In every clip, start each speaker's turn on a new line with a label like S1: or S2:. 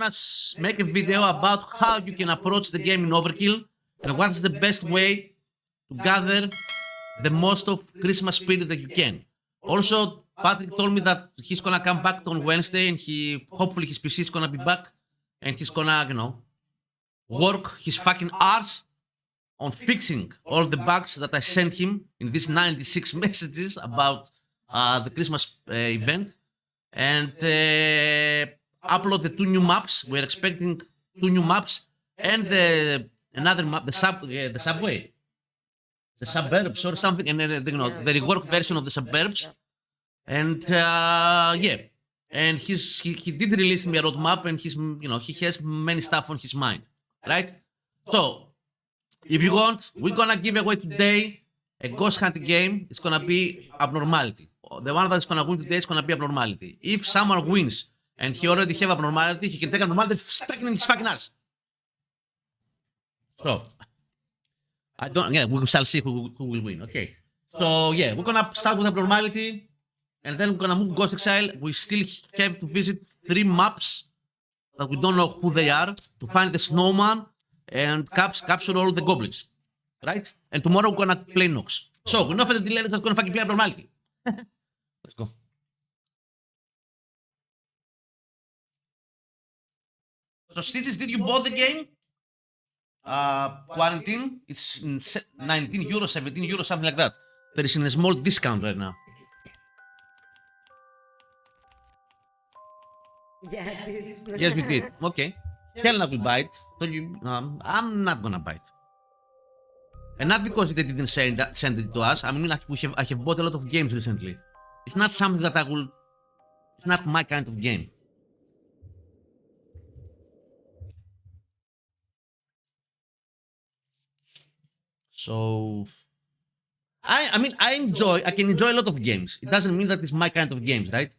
S1: gonna make a video about how you can approach the game in Overkill and what's the best way to gather the most of Christmas spirit that you can. Also, Patrick told me that he's gonna come back on Wednesday and hopefully his PC is gonna be back and he's gonna, work his fucking arse on fixing all the bugs that I sent him in these 96 messages about the Christmas event and upload the 2 new maps. We're expecting 2 new maps and another map, the subway, the suburbs or something, and the reworked version of the suburbs. And and he did release me a roadmap, and he has many stuff on his mind, right? So if you want, we're gonna give away today a ghost hunting game. It's gonna be Abnormality. The one that's gonna win today is gonna be Abnormality. If someone wins and he already have Abnormality, he can take Abnormality, stuck in his fucking ass. So we shall see who will win. Okay. So we're gonna start with Abnormality, and then we're gonna move Ghost Exile. We still have to visit 3 maps that we don't know who they are to find the snowman and capture all the goblins, right? And tomorrow we're gonna play Nox. So we know for the delay, let's gonna fucking play Abnormality. Let's go. So Stitches, did you buy the game? Quarantine, it's 19 euros, 17 euros, something like that. There is a small discount right now. Yes, we did. Okay. Helena will buy it. So I'm not gonna buy it. And not because they didn't send it to us. I mean, I have bought a lot of games recently. It's not something that it's not my kind of game. So, I can enjoy a lot of games. It doesn't mean that it's my kind of games, right?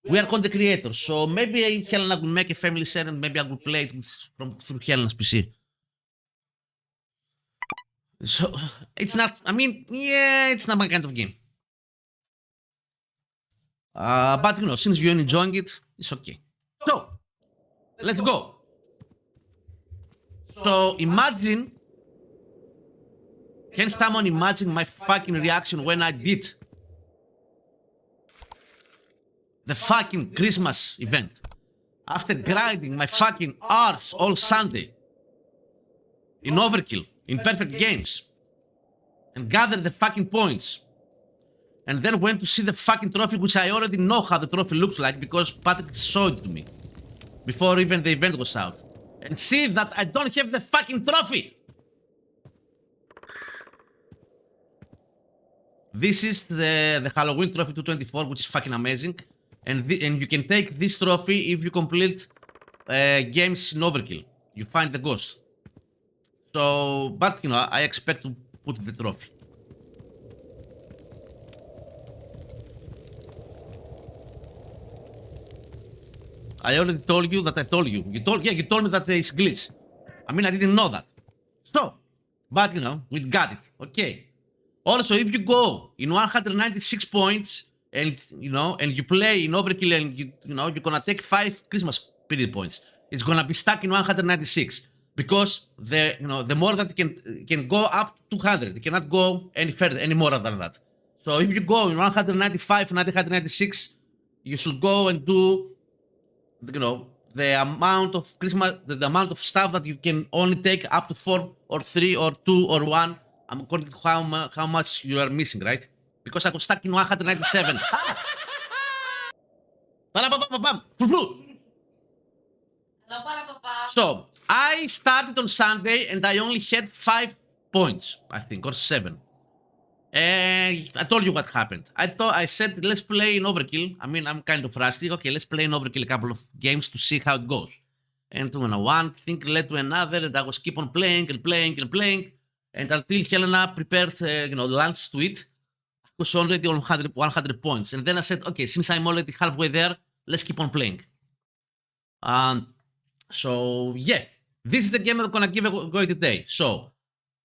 S1: We are content creators, so maybe Helena will make a family set and maybe I will play it through Helena's PC. So, it's not, it's not my kind of game. But, since you're enjoying it, it's okay. So, let's go. So, can someone imagine my fucking reaction when I did the fucking Christmas event? After grinding my fucking arse all Sunday in Overkill, in perfect games, and gathered the fucking points, and then went to see the fucking trophy, which I already know how the trophy looks like because Patrick showed it to me before even the event was out, and see that I don't have the fucking trophy. This is the Halloween trophy 224, which is fucking amazing. And you can take this trophy if you complete games in Overkill. You find the ghost. So, but I expect to put the trophy. I already told you that I told you. You told me that it's glitch. I didn't know that. So, but we got it. Okay. Also, if you go in 196 points and you play in Overkill and you're gonna take 5 Christmas spirit points, it's gonna be stuck in 196 because the more that it can go up to 200, it cannot go any further, any more than that. So if you go in 195 and 196, you should go and do the amount of Christmas, the amount of stuff that you can only take up to 4 or 3 or 2 or 1. According to how much you are missing, right? Because I was stuck in 197. So, I started on Sunday and I only had 5 points, I think, or 7. And I told you what happened. I said, let's play in Overkill. I'm kind of rusty. Okay, let's play in Overkill a couple of games to see how it goes. And one thing led to another, and I was keep on playing and playing and playing. And until Helena prepared, lunch to eat, I was already on 100 points. And then I said, okay, since I'm already halfway there, let's keep on playing. So, this is the game I'm gonna give away today. So,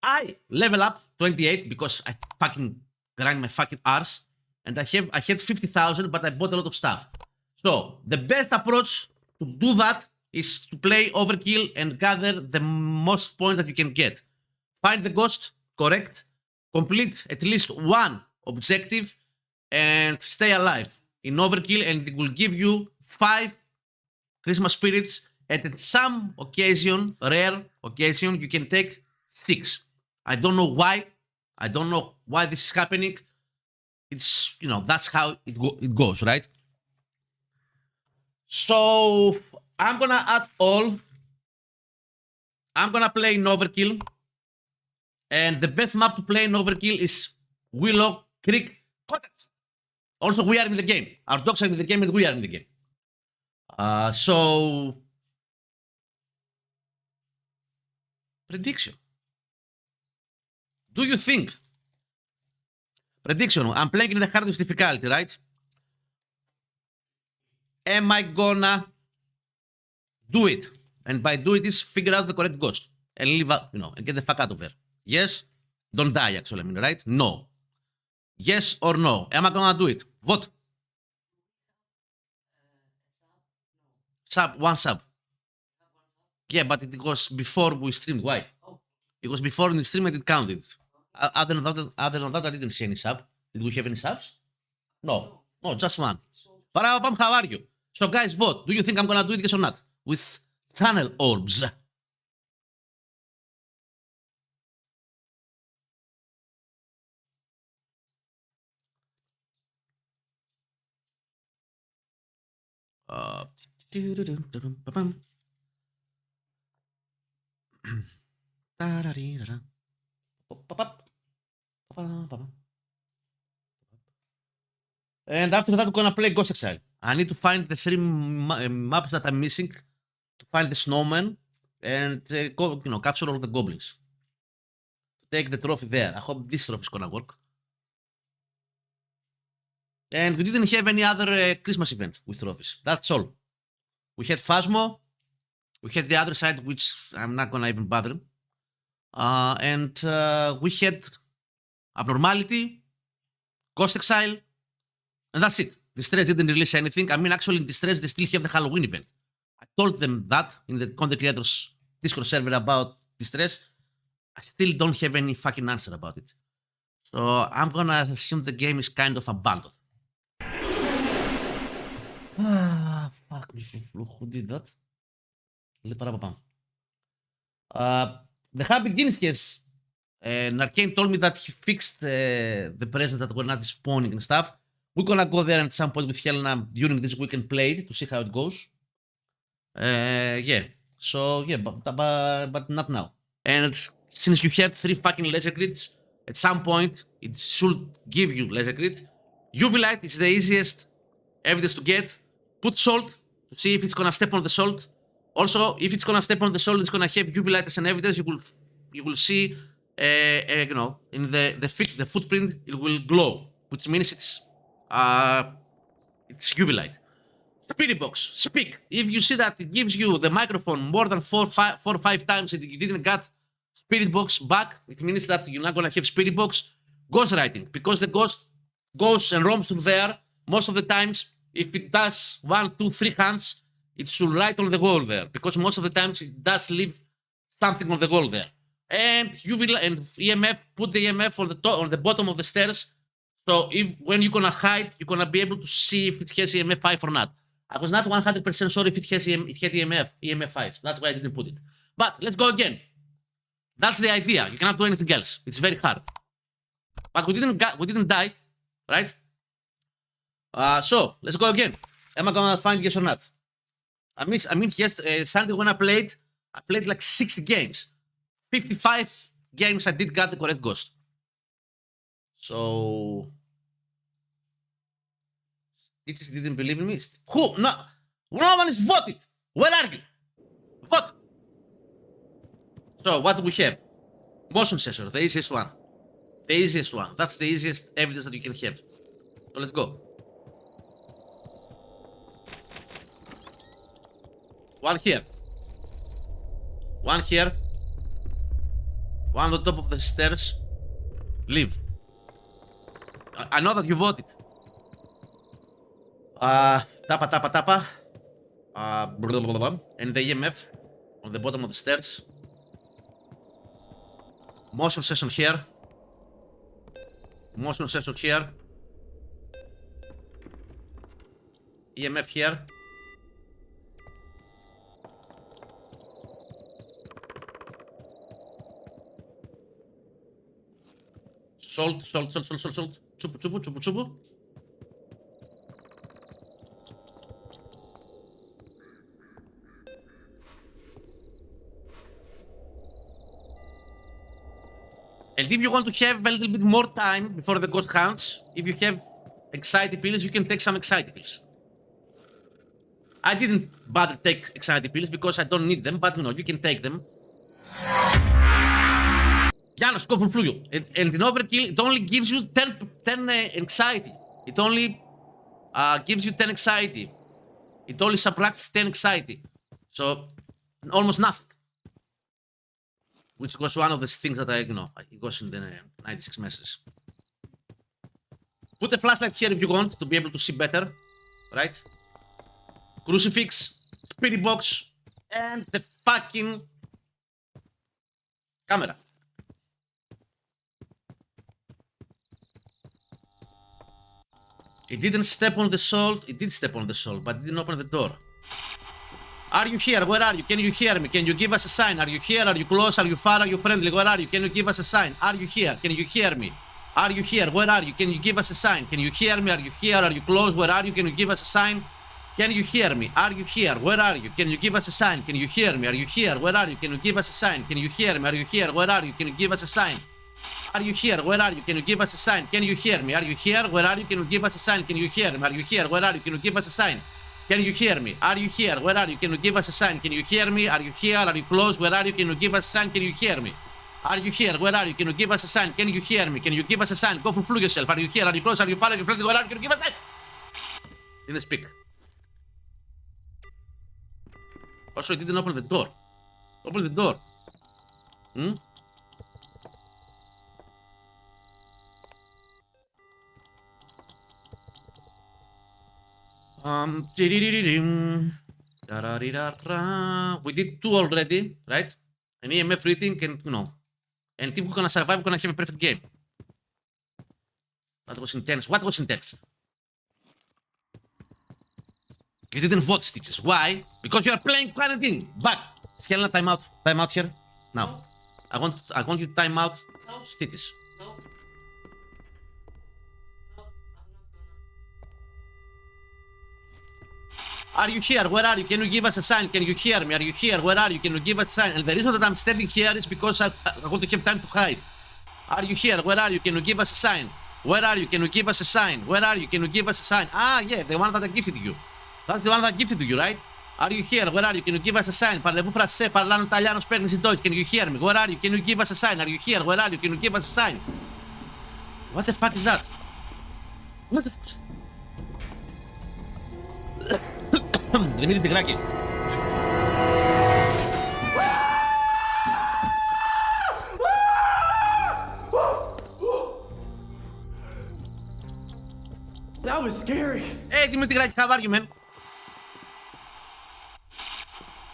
S1: I level up 28 because I fucking grind my fucking arse. And I had 50,000, but I bought a lot of stuff. So, the best approach to do that is to play Overkill and gather the most points that you can get. Find the ghost, correct. Complete at least one objective and stay alive in Overkill, and it will give you 5 Christmas spirits, and at some occasion, rare occasion, you can take 6. I don't know why. I don't know why this is happening. It's, you know, that's how it goes, right? So I'm gonna add all. I'm gonna play in Overkill. And the best map to play in Overkill is Willow Creek Cottage. Also, we are in the game. Our dogs are in the game and we are in the game. So, prediction. Do you think? Prediction. I'm playing in the hardest difficulty, right? Am I gonna do it? And by do it is figure out the correct ghost and leave out, you know, and get the fuck out of there. Yes? Don't die, actually, I mean, right? No. Yes or no? Am I gonna do it? What? One sub. Yeah, but it was before we streamed. Why? It was before the stream and it counted. Other than that, I didn't see any sub. Did we have any subs? No. No, just one. Parabam, how are you? So, guys, vote. Do you think I'm gonna do it, yes or not? With tunnel orbs. And after that, we're gonna play Ghost Exile. I need to find the 3 maps that I'm missing to find the snowman and go, you know, capture all the goblins. Take the trophy there. I hope this trophy is gonna work. And we didn't have any other Christmas event with trophies. That's all. We had Phasmo. We had the other side, which I'm not gonna even bother. And we had Abnormality, Ghost Exile, and that's it. Distress didn't release anything. I mean, actually, in Distress, they still have the Halloween event. I told them that in the content creators Discord server about Distress. I still don't have any fucking answer about it. So I'm gonna assume the game is kind of abandoned. Fuck me. Who did that? The Happy Beginnings has and Arcane told me that he fixed the presents that were not spawning and stuff. We're gonna go there at some point with Helena during this week and play it to see how it goes. Yeah. So yeah, but not now. And since you have 3 fucking laser grids, at some point it should give you laser grid. UV light is the easiest evidence to get. Put salt to see if it's gonna step on the salt. Also, if it's gonna step on the salt, it's gonna have UV light as an evidence. You will see, you know, in the footprint, it will glow, which means it's UV light. Spirit box, speak. If you see that it gives you the microphone more than 4 or 5 times and you didn't get spirit box back, it means that you're not gonna have spirit box. Ghost writing, because the ghost goes and roams through there. Most of the times, if it does 1, 2, 3 hands, it should write on the wall there, because most of the times it does leave something on the wall there. And UV and EMF, put the EMF on the bottom of the stairs. So if when you're gonna hide, you're gonna be able to see if it has EMF 5 or not. I was not 100% sure if it had EMF 5. That's why I didn't put it. But let's go again. That's the idea. You cannot do anything else. It's very hard. But we didn't die, right? So let's go again. Am I gonna find yes or not? I mean, yes. Sunday when I played like 60 games. 55 games I did got the correct ghost. So teachers didn't believe in me. Who? No one is voted. Where are you? Vote. So what do we have? Motion sensor, the easiest one. The easiest one. That's the easiest evidence that you can have. So let's go. One here. One here. One on the top of the stairs. Leave. I know that you voted. Tapa. And the EMF on the bottom of the stairs. Motion session here. Motion sensor here. EMF here. Salt. Chupu. And if you want to have a little bit more time before the ghost hunts, if you have anxiety pills, you can take some anxiety pills. I didn't bother take anxiety pills because I don't need them, but you can take them. Giannis, go for you. And in Overkill, it only gives you 10 anxiety. It only gives you 10 anxiety. It only subtracts 10 anxiety. So, almost nothing. Which was one of the things that it was in the 96 messages. Put a flashlight here if you want to be able to see better, right? Crucifix, spirit box, and the fucking camera. It didn't step on the salt. It did step on the salt, but it didn't open the door. Are you here? Where are you? Can you hear me? Can you give us a sign? Are you here? Are you close? Are you far? Are you friendly? Where are you? Can you give us a sign? Are you here? Can you hear me? Are you here? Where are you? Can you give us a sign? Can you hear me? Are you here? Are you close? Where are you? Can you give us a sign? Can you hear me? Are you here? Where are you? Can you give us a sign? Can you hear me? Are you here? Where are you? Can you give us a sign? Can you hear me? Are you here? Where are you? Can you give us a sign? Are you here? Where are you? Can you give us a sign? Can you hear me? Are you here? Where are you? Can you give us a sign? Can you hear me? Are you here? Where are you? Can you give us a sign? Can you hear me? Are you here? Where are you? Can you give us a sign? Can you hear me? Are you here? Are you close? Where are you? Can you give us a sign? Can you hear me? Are you here? Where are you? Can you give us a sign? Can you hear me? Can you give us a sign? Go for yourself. Are you here? Are you close? Are you far? Are you friendly? Where are you? Can you give us a sign? Didn't speak. Also, it didn't open the door. Open the door. We did 2 already, right? An EMF reading and, and if we're gonna survive, we're gonna have a perfect game. That was intense. What was intense? You didn't vote, Stitches. Why? Because you are playing quarantine. Back. Helena, time out. Time out here. Now. I want you to time out. No. Stitches. No. No, I'm not gonna. Are you here? Where are you? Can you give us a sign? Can you hear me? Are you here? Where are you? Can you give us a sign? And the reason that I'm standing here is because I want to have time to hide. Are you here? Where are you? Can you give us a sign? Where are you? Can you give us a sign? Where are you? Can you give us a sign? Ah, yeah, the one that I gifted you. That's the one that I gifted you, right? Are you here? Where are you? Can you give us a sign? Parlez-vous français? Parlano italiano? Sprechen Sie Deutsch? Can you hear me? Where are you? Can you give us a sign? Are you here? Where are you? Can you give us a sign? What the fuck is that? What the fuck? Δημήτρη Τιγράκη.
S2: That was scary.
S1: Hey, Δημήτρη Τιγράκη, how are you, man?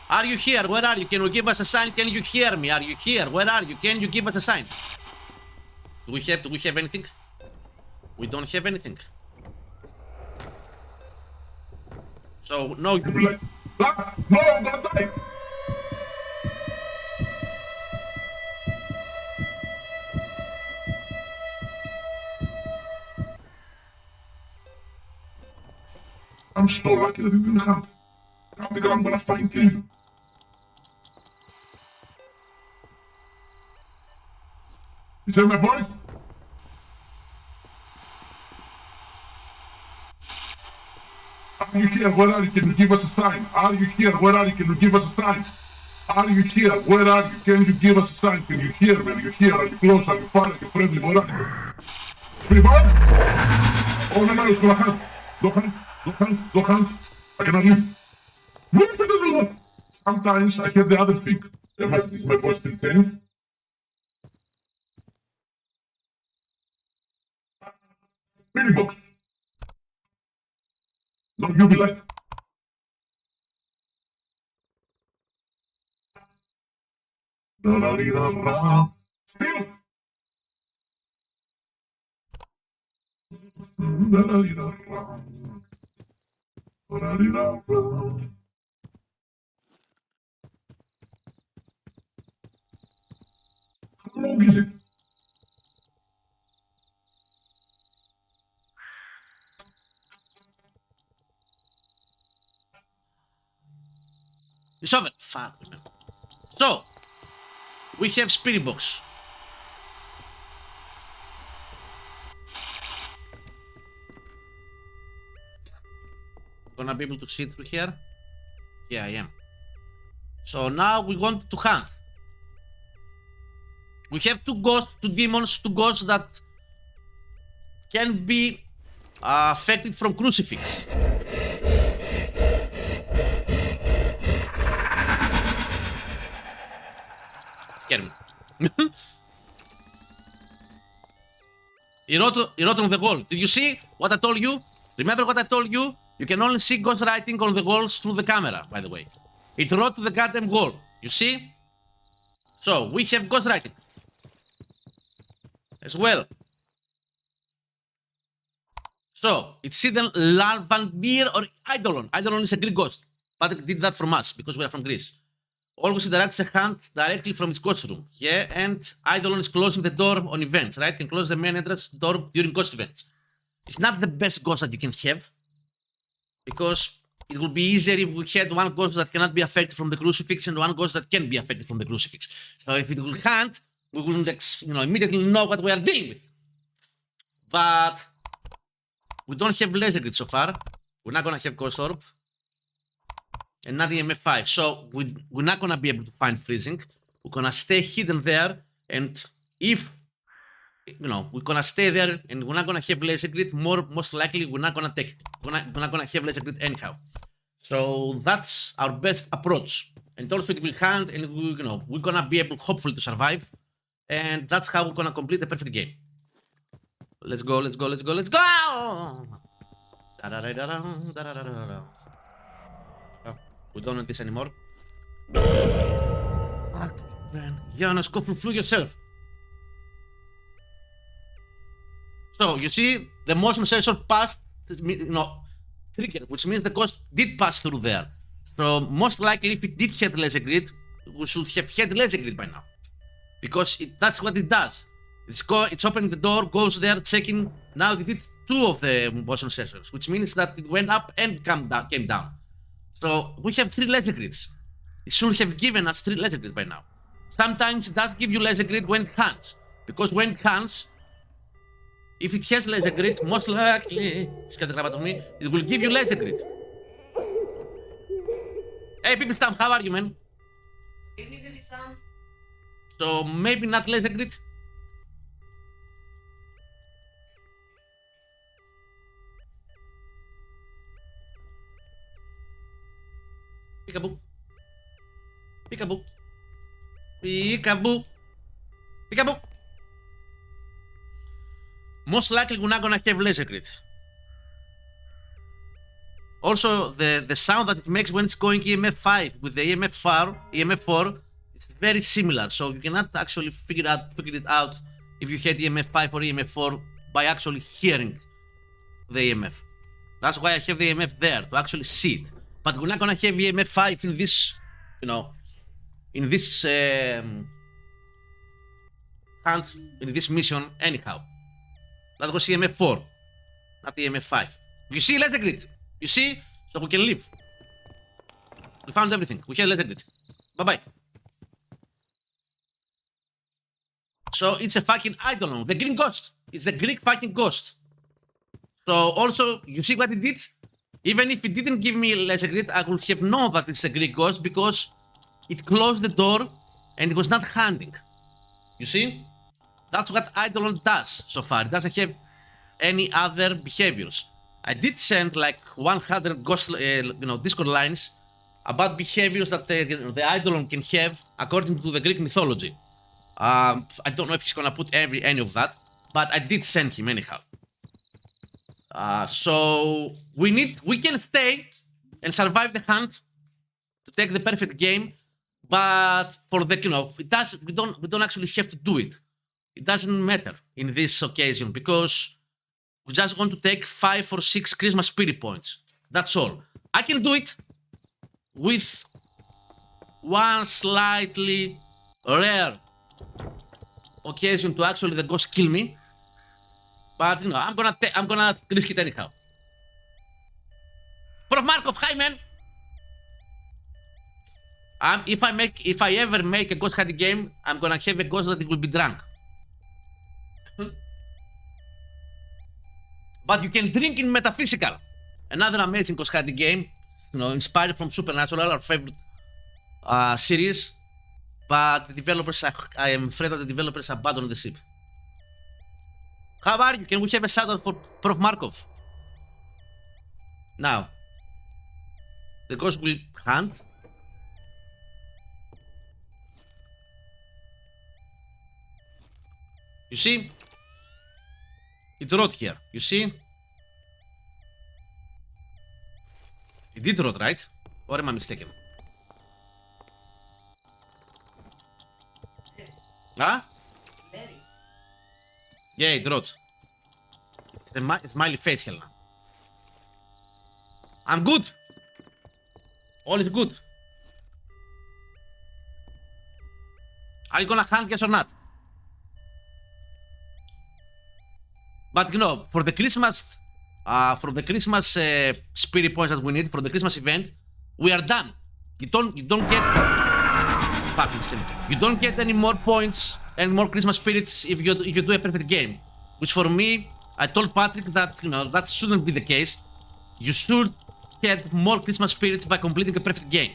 S1: Are you here? Where are you? Can you give us a sign? Can you hear me? Are you here? Where are you? Can you give us a sign? Do we have anything? We don't have anything. So, no.
S3: No, I'm gonna die. I'm so lucky that it didn't hunt. Now because I'm gonna fucking kill you. You hear my voice? Are you here? Where are you? Can you give us a sign? Are you here? Where are you? Can you give us a sign? Are you here? Where are you? Can you give us a sign? Can you hear me? Are you here? Are you close? Are you far? Are you friendly? Where are you? Spirit box? Oh no, it's gonna hunt. Don't hunt. Don't hunt. Don't hunt. I cannot leave. Sometimes I hear the other thing. Is my voice still changed? Spirit box. No UV light. Da-da-dee-da-da. Still. Da-da-dee-da-da. Da-da-dee-da-da. How long is it?
S1: It's over. Fuck. So, we have Spirit Box. Gonna be able to see it through here? Yeah, I am. So now we want to hunt. We have two ghosts, two demons, two ghosts that can be affected from crucifix. Scare me. He wrote on the wall. Did you see what I told you? Remember what I told you? You can only see ghost writing on the walls through the camera, by the way. It wrote to the goddamn wall. You see? So, we have ghost writing. As well. So, it's either Larvandir or Eidolon. Eidolon is a Greek ghost. Patrick did that from us, because we are from Greece. Always interacts a hand directly from its ghost room. Yeah, and Eidolon is closing the door on events, right? Can close the main entrance door during ghost events. It's not the best ghost that you can have, because it would be easier if we had one ghost that cannot be affected from the crucifix and one ghost that can be affected from the crucifix. So if it will hunt, we will immediately know what we are dealing with. But we don't have laser grid so far. We're not gonna have ghost orb. And not EMF 5. So we're not gonna be able to find freezing. We're gonna stay hidden there, and if we're gonna stay there and we're not gonna have laser grid, most likely we're not gonna take it. We're not gonna have laser grid anyhow. So that's our best approach. And also it will hunt, and we're gonna be able hopefully to survive. And that's how we're gonna complete the perfect game. Let's go, let's go, let's go, let's go! We don't want this anymore. Fuck, man. Giannis, go flew yourself. So, you see, the motion sensor passed, triggered, which means the ghost did pass through there. So, most likely, if it did hit laser grid, we should have hit laser grid by now. Because that's what it does. It's opening the door, goes there, checking. Now it did two of the motion sensors, which means that it went up and came down. So we have 3 laser grids. It should have given us 3 laser grids by now. Sometimes it does give you laser grid when it hunts. Because when it hunts, if it has laser grid, most likely, it will give you laser grid. Hey, Pipi Stam, how are you, man? So maybe not laser grid. Peekaboo. Peekaboo. Peekaboo. Peekaboo. Most likely we're not gonna have laser grid. Also, the sound that it makes when it's going EMF 5 with the EMF 4, it's very similar. So you cannot actually figure it out if you had EMF 5 or EMF 4 by actually hearing the EMF. That's why I have the EMF there, to actually see it. But we're not gonna have EMF 5 in this, hunt, in this mission anyhow. That was EMF 4, not EMF 5. You see laser grid? You see? So we can leave. We found everything. We have laser grid. Bye-bye. So it's a fucking Eidolon, the green ghost. It's the Greek fucking ghost. So also, you see what it did? Even if it didn't give me laser grid, I would have known that it's a Greek ghost because it closed the door and it was not hunting. You see? That's what Eidolon does so far. It doesn't have any other behaviors. I did send like 100 ghost, Discord lines about behaviors that the Eidolon can have according to the Greek mythology. I don't know if he's gonna put any of that, but I did send him anyhow. So we can stay and survive the hunt to take the perfect game, But for the, it does. We don't actually have to do it. It doesn't matter in this occasion because we just want to take 5 or 6 Christmas spirit points. That's all. I can do it with one slightly rare occasion to actually the ghost kill me. But I'm gonna risk it anyhow. Prof Markov, hi man. If I ever make a ghost hunting game, I'm gonna have a ghost that it will be drunk. But you can drink in Metaphysical, another amazing ghost hunting game, inspired from Supernatural, our favorite series. But the developers, I am afraid that the developers abandoned the ship. How are you? Can we have a shout out for Prof Markov? Now, the ghost will hunt. You see? It wrote here. You see? It did wrote, right? Or am I mistaken? Huh? Yeah, it wrote. It's smiley face, Helena. I'm good. All is good. Are you gonna hunt, yes or not? But for the Christmas, spirit points that we need for the Christmas event, we are done. You don't get. Fucking skin. You don't get any more points and more Christmas spirits if you do a perfect game. Which for me, I told Patrick that that shouldn't be the case. You should get more Christmas spirits by completing a perfect game.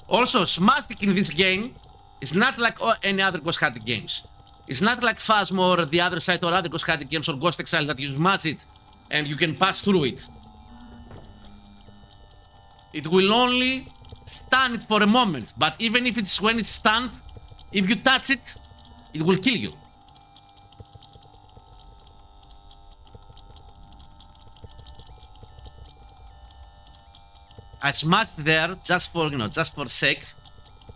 S1: Also, Smastic in this game is not like any other ghost hunting games. It's not like Phasmo or the other side or other ghost hunting games or Ghost Exile that you smash it and you can pass through it. It will only stun it for a moment, but even if it's when it's stunned, if you touch it, it will kill you. I smashed there just for sake,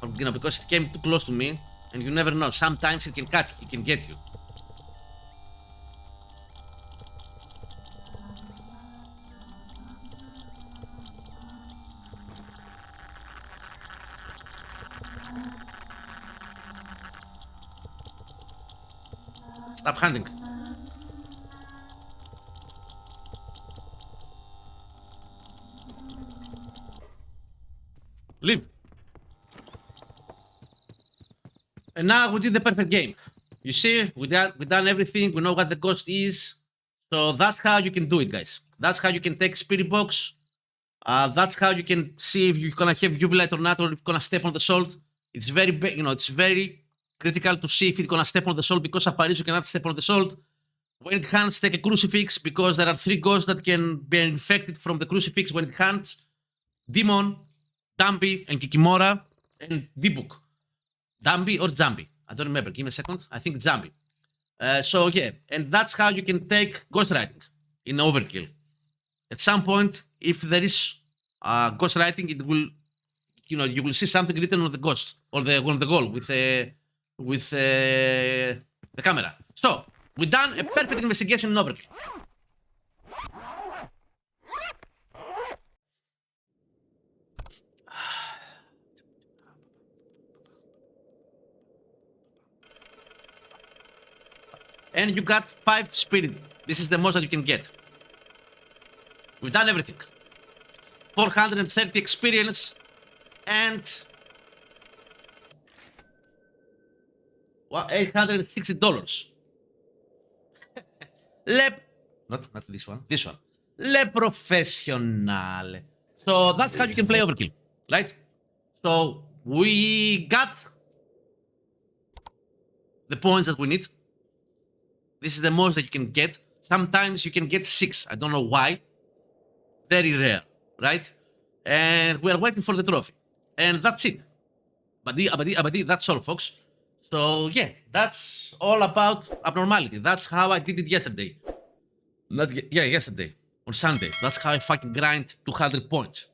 S1: because it came too close to me, and you never know. Sometimes it can get you. Stop hunting. Leave. And now we did the perfect game. You see, we done everything. We know what the ghost is. So that's how you can do it, guys. That's how you can take Spirit Box. That's how you can see if you're gonna have Jubilate or not, or if you're gonna step on the salt. It's very, it's very critical to see if it's gonna step on the salt, because Aparis you cannot step on the salt. When it hunts, take a Crucifix, because there are 3 ghosts that can be infected from the Crucifix when it hunts. Demon, Dumpy, and Kikimora, and D-Book. Dumpy or Jambi? I don't remember. Give me a second. I think Jambi. So yeah, and that's how you can take ghostwriting in Overkill. At some point, if there is ghostwriting, it will, you will see something written on the ghost or on the goal with the camera. So we done a perfect investigation in Overkill. And you got 5 spirit. This is the most that you can get. We've done everything. 430 experience and $860. Not this one. This one. Le Professionale. So that's how you can play Overkill, right? So we got the points that we need. This is the most that you can get. Sometimes you can get 6. I don't know why. Very rare, right? And we are waiting for the trophy. And that's it. Abadi, that's all, folks. So yeah, that's all about Abnormality. That's how I did it yesterday. Yesterday. on Sunday. That's how I fucking grind 200 points.